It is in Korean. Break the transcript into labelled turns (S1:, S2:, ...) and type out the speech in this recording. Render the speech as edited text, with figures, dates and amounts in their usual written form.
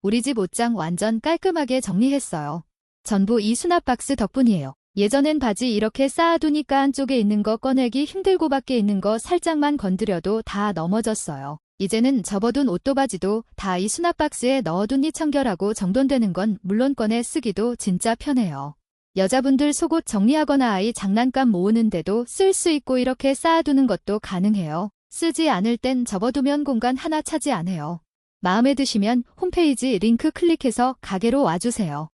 S1: 우리 집 옷장 완전 깔끔하게 정리했어요. 전부 이 수납 박스 덕분이에요. 예전엔 바지 이렇게 쌓아두니까 안쪽에 있는 거 꺼내기 힘들고 밖에 있는 거 살짝만 건드려도 다 넘어졌어요. 이제는 접어둔 옷도 바지도 다 이 수납 박스에 넣어두니 청결하고 정돈되는 건 물론 꺼내 쓰기도 진짜 편해요. 여자분들 속옷 정리하거나 아이 장난감 모으는데도 쓸 수 있고 이렇게 쌓아두는 것도 가능해요. 쓰지 않을 땐 접어두면 공간 하나 차지 안 해요. 마음에 드시면 홈페이지 링크 클릭해서 가게로 와주세요.